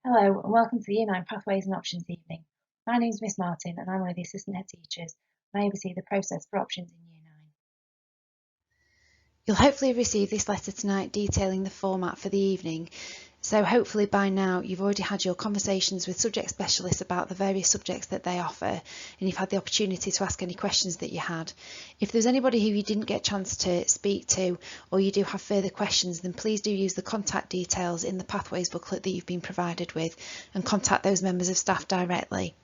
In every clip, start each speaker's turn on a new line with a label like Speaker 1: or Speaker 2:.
Speaker 1: Hello and welcome to the Year 9 Pathways and Options evening. My name is Miss Martin and I'm one of the assistant head teachers and I oversee the process for options in Year 9.
Speaker 2: You'll hopefully receive this letter tonight detailing the format for the evening. So hopefully by now you've already had your conversations with subject specialists about the various subjects that they offer and you've had the opportunity to ask any questions that you had. If there's anybody who you didn't get a chance to speak to or you do have further questions, then please do use the contact details in the Pathways booklet that you've been provided with and contact those members of staff directly.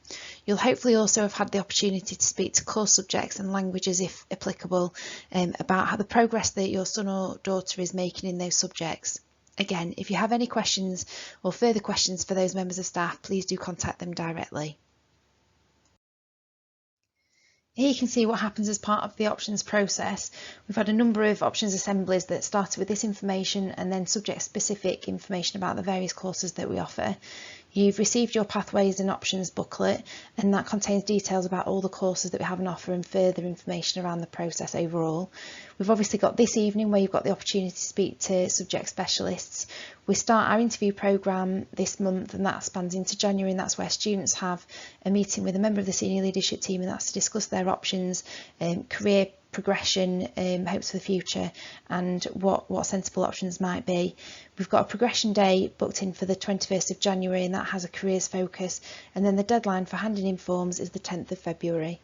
Speaker 2: You'll hopefully also have had the opportunity to speak to core subjects and languages if applicable about how the progress that your son or daughter is making in those subjects. Again, if you have any questions or further questions for those members of staff, please do contact them directly. Here you can see what happens as part of the options process. We've had a number of options assemblies that started with this information and then subject specific information about the various courses that we offer. You've received your Pathways and Options booklet and that contains details about all the courses that we have on offer and further information around the process overall. We've obviously got this evening where you've got the opportunity to speak to subject specialists. We start our interview programme this month and that spans into January, and that's where students have a meeting with a member of the senior leadership team, and that's to discuss their options, career progression, hopes for the future and what sensible options might be. We've got a progression day booked in for the 21st of January and that has a careers focus, and then the deadline for handing in forms is the 10th of February.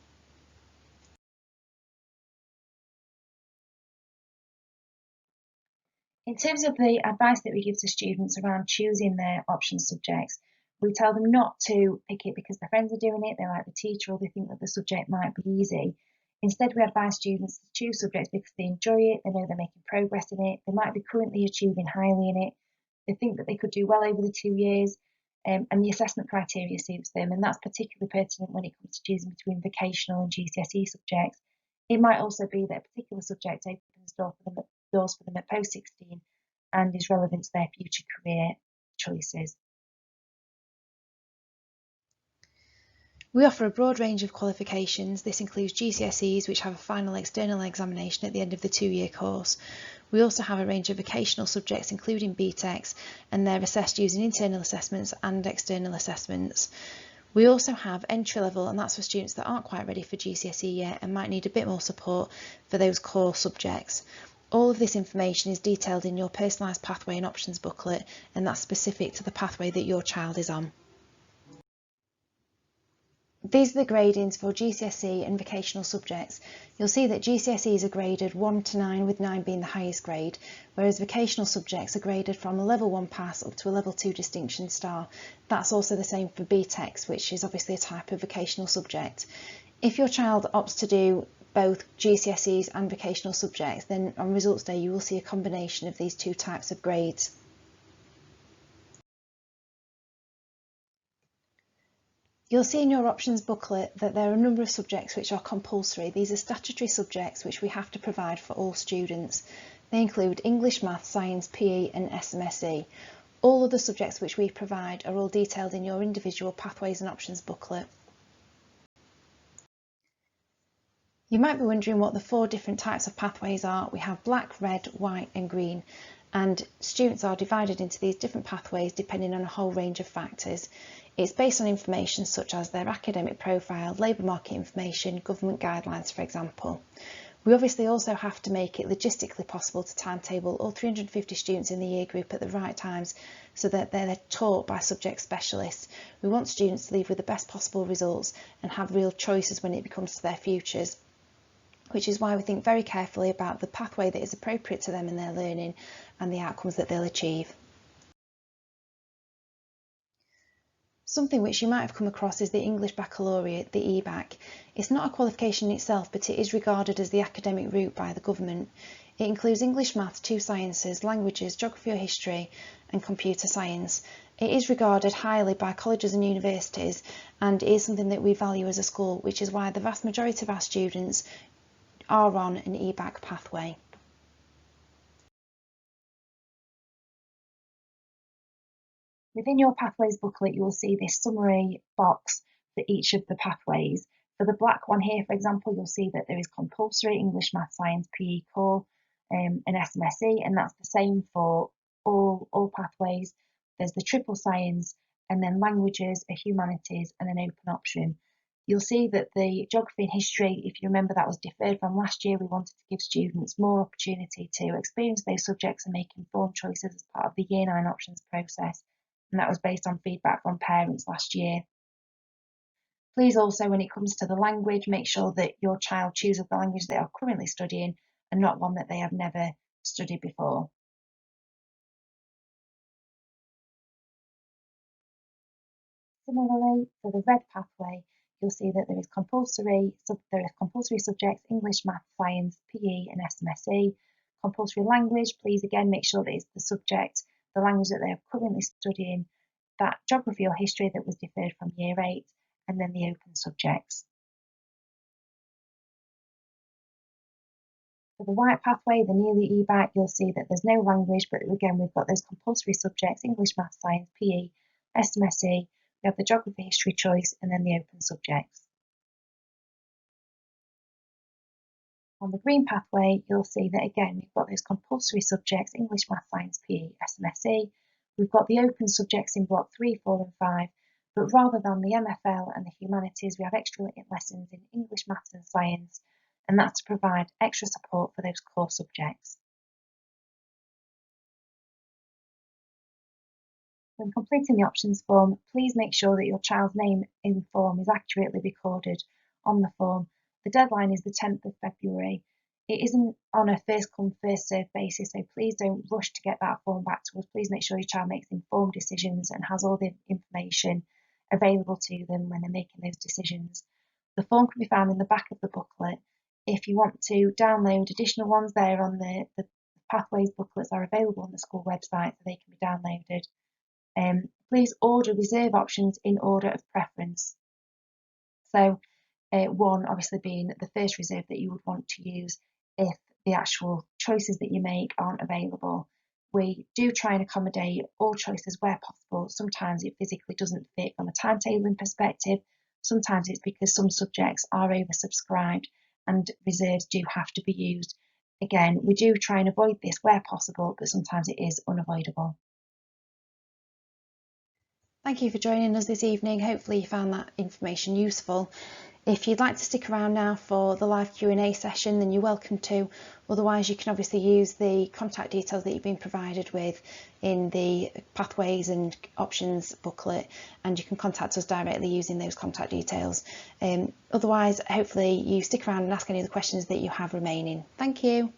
Speaker 1: In terms of the advice that we give to students around choosing their options subjects, we tell them not to pick it because their friends are doing it, they like the teacher or they think that the subject might be easy. Instead, we advise students to choose subjects because they enjoy it, they know they're making progress in it, they might be currently achieving highly in it, they think that they could do well over the 2 years, and the assessment criteria suits them, and that's particularly pertinent when it comes to choosing between vocational and GCSE subjects. It might also be that a particular subject opens doors for them at post 16 and is relevant to their future career choices.
Speaker 2: We offer a broad range of qualifications. This includes GCSEs, which have a final external examination at the end of the 2-year course. We also have a range of vocational subjects, including BTECs, and they're assessed using internal assessments and external assessments. We also have entry level, and that's for students that aren't quite ready for GCSE yet and might need a bit more support for those core subjects. All of this information is detailed in your personalised pathway and options booklet, and that's specific to the pathway that your child is on. These are the gradings for GCSE and vocational subjects. You'll see that GCSEs are graded 1 to 9, with 9 being the highest grade, whereas vocational subjects are graded from a level 1 pass up to a level 2 distinction star. That's also the same for BTECs, which is obviously a type of vocational subject. If your child opts to do both GCSEs and vocational subjects, then on results day you will see a combination of these two types of grades. You'll see in your options booklet that there are a number of subjects which are compulsory. These are statutory subjects which we have to provide for all students. They include English, Maths, Science, PE and SMSE. All of the subjects which we provide are all detailed in your individual Pathways and Options booklet. You might be wondering what the 4 different types of pathways are. We have black, red, white and green, and students are divided into these different pathways depending on a whole range of factors. It's based on information such as their academic profile, labour market information, government guidelines, for example. We obviously also have to make it logistically possible to timetable all 350 students in the year group at the right times so that they're taught by subject specialists. We want students to leave with the best possible results and have real choices when it comes to their futures, which is why we think very carefully about the pathway that is appropriate to them in their learning and the outcomes that they'll achieve. Something which you might have come across is the English Baccalaureate, the EBAC. It's not a qualification in itself, but it is regarded as the academic route by the government. It includes English, Maths, 2 sciences, languages, geography or history and computer science. It is regarded highly by colleges and universities and is something that we value as a school, which is why the vast majority of our students are on an EBAC pathway.
Speaker 1: Within your pathways booklet, you will see this summary box for each of the pathways. For the black one here, for example, you'll see that there is compulsory English, Maths, Science, PE core and SMSE, and that's the same for all pathways. There's the triple science and then languages, a humanities and an open option. You'll see that the geography and history, if you remember, that was deferred from last year. We wanted to give students more opportunity to experience those subjects and make informed choices as part of the Year 9 options process, and that was based on feedback from parents last year. Please also, when it comes to the language, make sure that your child chooses the language they are currently studying and not one that they have never studied before. Similarly, for the red pathway, you'll see that there is compulsory subjects, English, Math, Science, PE and SMSE. Compulsory language, please again make sure that it's the subject, the language that they are currently studying, that geography or history that was deferred from Year 8, and then the open subjects. For the white pathway, the nearly EBAC, you'll see that there's no language, but again, we've got those compulsory subjects, English, Math, Science, PE, SMSE, we have the geography, history choice, and then the open subjects. On the green pathway, you'll see that again, we've got those compulsory subjects, English, Math, Science, PE, SMSE. We've got the open subjects in block 3, 4 and 5, but rather than the MFL and the humanities, we have extra lessons in English, Maths and Science, and that's to provide extra support for those core subjects. When completing the options form, please make sure that your child's name in the form is accurately recorded on the form. The deadline is the 10th of February. It isn't on a first come, first served basis, so please don't rush to get that form back to us. Please make sure your child makes informed decisions and has all the information available to them when they're making those decisions. The form can be found in the back of the booklet. If you want to download additional ones, there on the Pathways booklets are available on the school website, so they can be downloaded. Please order reserve options in order of preference. So one obviously being the first reserve that you would want to use if the actual choices that you make aren't available. We do try and accommodate all choices where possible. Sometimes it physically doesn't fit from a timetabling perspective. Sometimes it's because some subjects are oversubscribed and reserves do have to be used. Again, we do try and avoid this where possible, but sometimes it is unavoidable.
Speaker 2: Thank you for joining us this evening. Hopefully you found that information useful. If you'd like to stick around now for the live Q&A session, then you're welcome to. Otherwise, you can obviously use the contact details that you've been provided with in the Pathways and Options booklet, and you can contact us directly using those contact details. Otherwise, hopefully you stick around and ask any of the questions that you have remaining. Thank you.